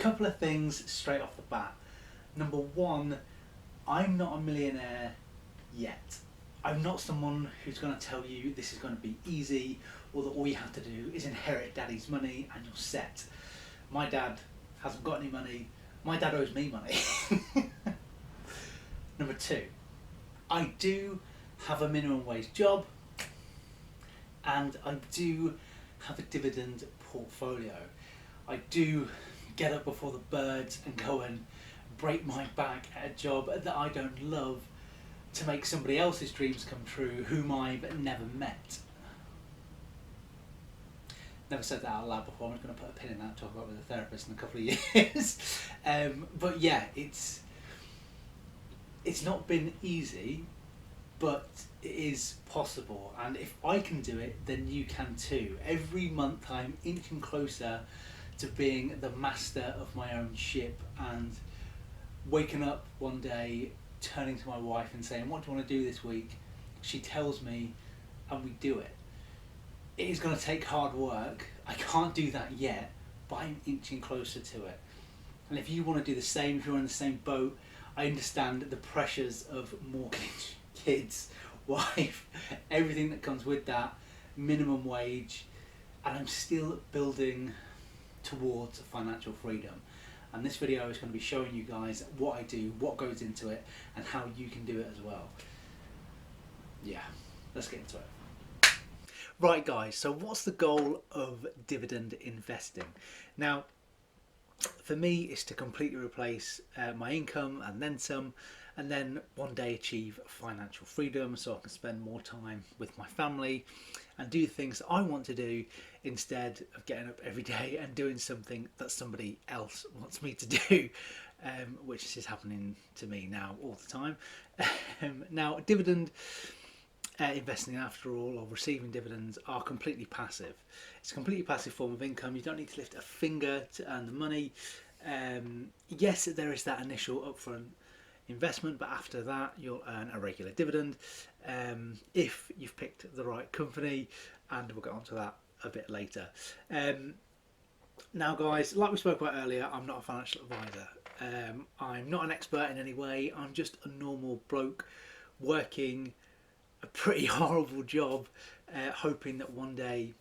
Couple of things straight off the bat. Number one, I'm not a millionaire yet. I'm not someone who's going to tell you this is going to be easy or that all you have to do is inherit daddy's money and you're set. My dad hasn't got any money. My dad owes me money. Number two, I do have a minimum wage job and I do have a dividend portfolio. I do get up before the birds and go and break my back at a job that I don't love to make somebody else's dreams come true whom I've never met. Never said that out loud before. I'm just going to put a pin in that and talk about it with a therapist in a couple of years. But yeah, it's not been easy, but it is possible. And if I can do it, then you can too. Every month I'm inching closer to being the master of my own ship and waking up one day, turning to my wife and saying, what do you want to do this week? She tells me and we do it. It is going to take hard work. I can't do that yet, but I'm inching closer to it. And if you want to do the same, if you're in the same boat, I understand the pressures of mortgage, kids, wife, everything that comes with that, minimum wage, and I'm still building towards financial freedom. And this video is going to be showing you guys what I do, what goes into it, and how you can do it as well. Yeah, let's get into it. Right guys, so what's the goal of dividend investing? Now, for me, it's to completely replace my income and then some, and then one day achieve financial freedom so I can spend more time with my family and do things that I want to do instead of getting up every day and doing something that somebody else wants me to do, which is happening to me now all the time. Now, dividend investing, after all, or receiving dividends, are completely passive. It's a completely passive form of income. You don't need to lift a finger to earn the money. Yes, there is that initial upfront investment, but after that you'll earn a regular dividend if you've picked the right company, and we'll get onto that a bit later. Now guys, like we spoke about earlier, I'm not a financial advisor. I'm not an expert in any way. I'm just a normal bloke working a pretty horrible job, hoping that one day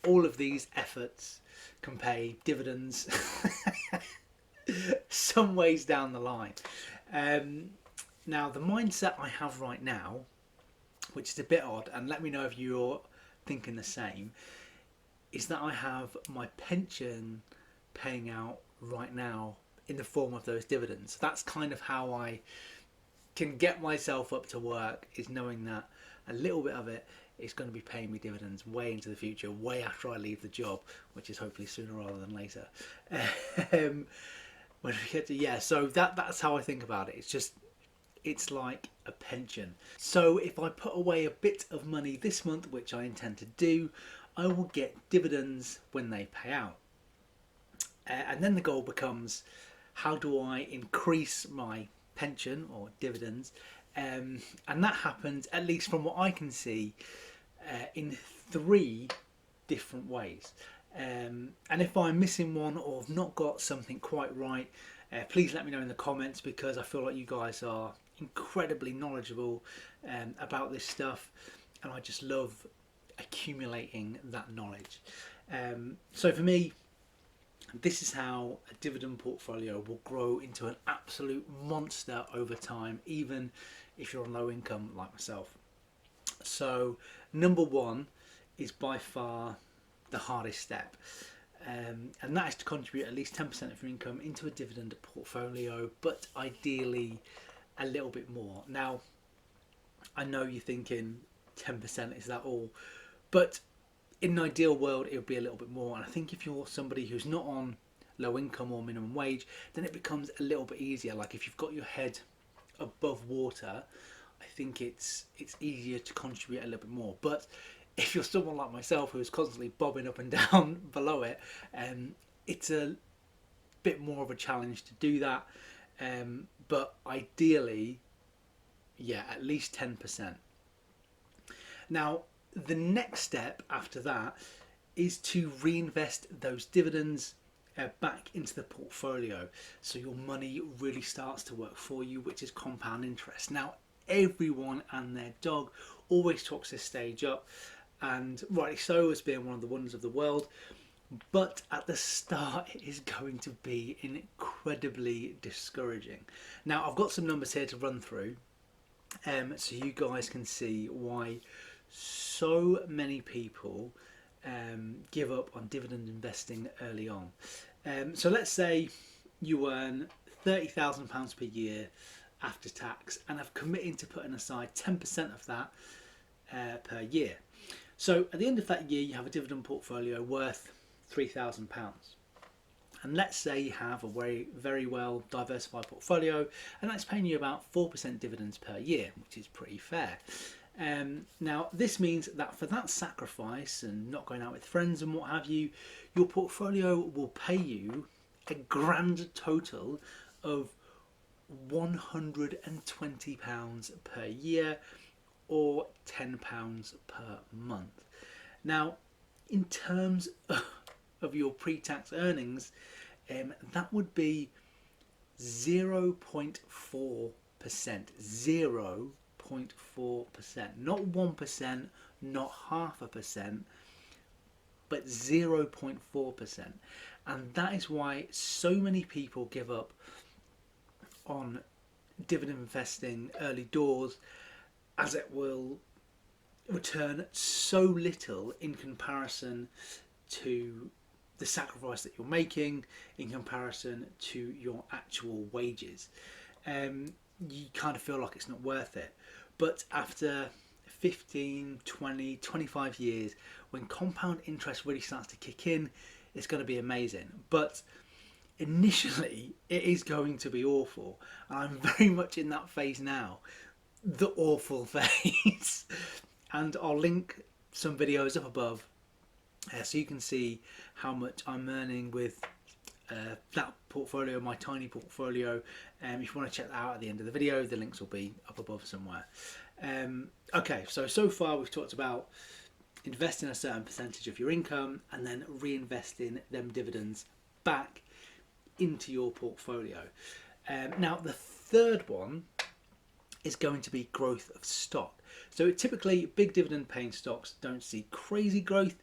all of these efforts can pay dividends some ways down the line. Now, the mindset I have right now, which is a bit odd, and let me know if you're thinking the same, is that I have my pension paying out right now in the form of those dividends. That's kind of how I can get myself up to work, is knowing that a little bit of it is going to be paying me dividends way into the future, way after I leave the job, which is hopefully sooner rather than later. When we get to, so that's how I think about it. It's like a pension. So if I put away a bit of money this month, which I intend to do, I will get dividends when they pay out. And then the goal becomes, how do I increase my pension or dividends? And that happens, at least from what I can see, in 3 different ways. And if I'm missing one or have not got something quite right, please let me know in the comments, because I feel like you guys are incredibly knowledgeable about this stuff, and I just love accumulating that knowledge. So for me, this is how a dividend portfolio will grow into an absolute monster over time, even if you're on low income like myself. So number 1 is by far the hardest step, and that is to contribute at least 10% of your income into a dividend portfolio, but ideally a little bit more. Now, I know you're thinking 10%, is that all? But in an ideal world, it would be a little bit more. And I think if you're somebody who's not on low income or minimum wage, then it becomes a little bit easier. Like if you've got your head above water, I think it's easier to contribute a little bit more. But if you're someone like myself who's constantly bobbing up and down below it, it's a bit more of a challenge to do that. But ideally, at least 10%. Now, the next step after that is to reinvest those dividends back into the portfolio, so your money really starts to work for you, which is compound interest. Now, everyone and their dog always talks this stage up, and rightly so, as being one of the wonders of the world. But at the start, it is going to be incredibly discouraging. Now, I've got some numbers here to run through, so you guys can see why so many people give up on dividend investing early on. So let's say you earn £30,000 per year after tax and have committed to putting aside 10% of that per year. So at the end of that year, you have a dividend portfolio worth £3,000. And let's say you have a very well diversified portfolio, and that's paying you about 4% dividends per year, which is pretty fair. Now, this means that for that sacrifice and not going out with friends and what have you, your portfolio will pay you a grand total of £120 per year, or £10 per month. Now, in terms of your pre-tax earnings, that would be 0.4%. 0.4%. Not 1%, not 0.5%, but 0.4%. And that is why so many people give up on dividend investing early doors, as it will return so little in comparison to the sacrifice that you're making, in comparison to your actual wages. You kind of feel like it's not worth it. But after 15, 20, 25 years, when compound interest really starts to kick in, it's going to be amazing. But initially, it is going to be awful. And I'm very much in that phase now, the awful phase. And I'll link some videos up above so you can see how much I'm earning with that portfolio, my tiny portfolio. If you want to check that out at the end of the video, the links will be up above somewhere. Okay, so far we've talked about investing a certain percentage of your income and then reinvesting them dividends back into your portfolio. Now, the third one is going to be growth of stock. So typically, big dividend paying stocks don't see crazy growth,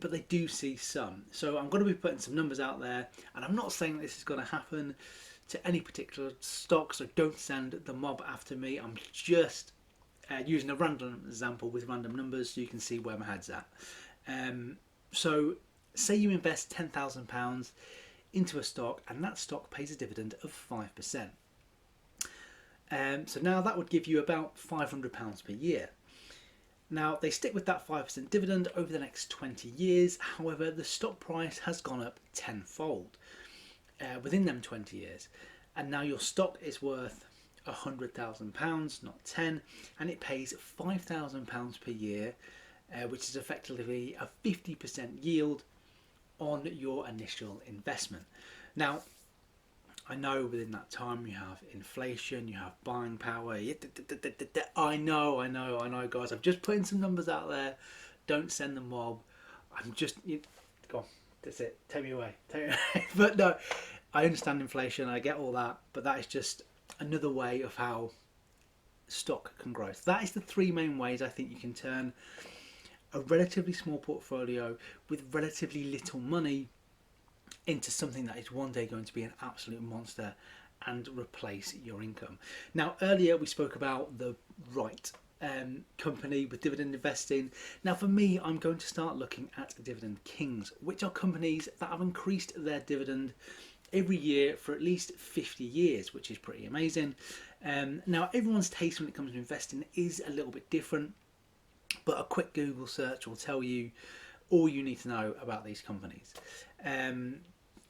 but they do see some. So I'm going to be putting some numbers out there, and I'm not saying this is going to happen to any particular stock, so don't send the mob after me. I'm just using a random example with random numbers so you can see where my head's at. So say you invest £10,000 into a stock, and that stock pays a dividend of 5%. So now that would give you about £500 per year. Now, they stick with that 5% dividend over the next 20 years. However, the stock price has gone up tenfold within them 20 years. And now your stock is worth £100,000, not 10, and it pays £5,000 per year, which is effectively a 50% yield on your initial investment. Now, I know within that time you have inflation, you have buying power. I know, guys. I'm just putting some numbers out there. Don't send the mob. I'm just go on. That's it. Take me away. But no, I understand inflation. I get all that, but that is just another way of how stock can grow. So that is the three main ways I think you can turn a relatively small portfolio with relatively little money into something that is one day going to be an absolute monster and replace your income. Now, earlier we spoke about the right company with dividend investing. Now, for me, I'm going to start looking at dividend kings, which are companies that have increased their dividend every year for at least 50 years, which is pretty amazing. Now, everyone's taste when it comes to investing is a little bit different, but a quick Google search will tell you all you need to know about these companies.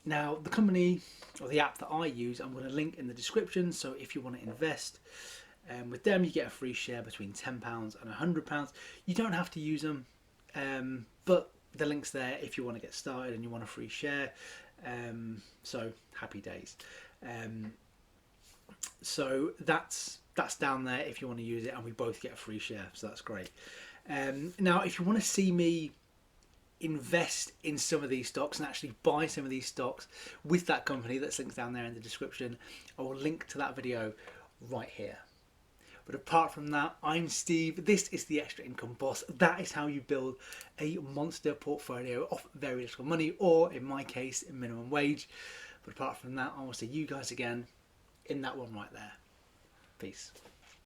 Now, the company or the app that I use, I'm going to link in the description. So if you want to invest with them, you get a free share between £10 and £100. You don't have to use them, but the link's there if you want to get started and you want a free share. So happy days. So that's down there if you want to use it, and we both get a free share. So that's great. Now, if you want to see me invest in some of these stocks and actually buy some of these stocks with that company that's linked down there in the description. I will link to that video right here. But apart from that, I'm Steve. This is the Extra Income Boss. That is how you build a monster portfolio off very little money, or in my case, minimum wage. But apart from that, I will see you guys again in that one right there. Peace.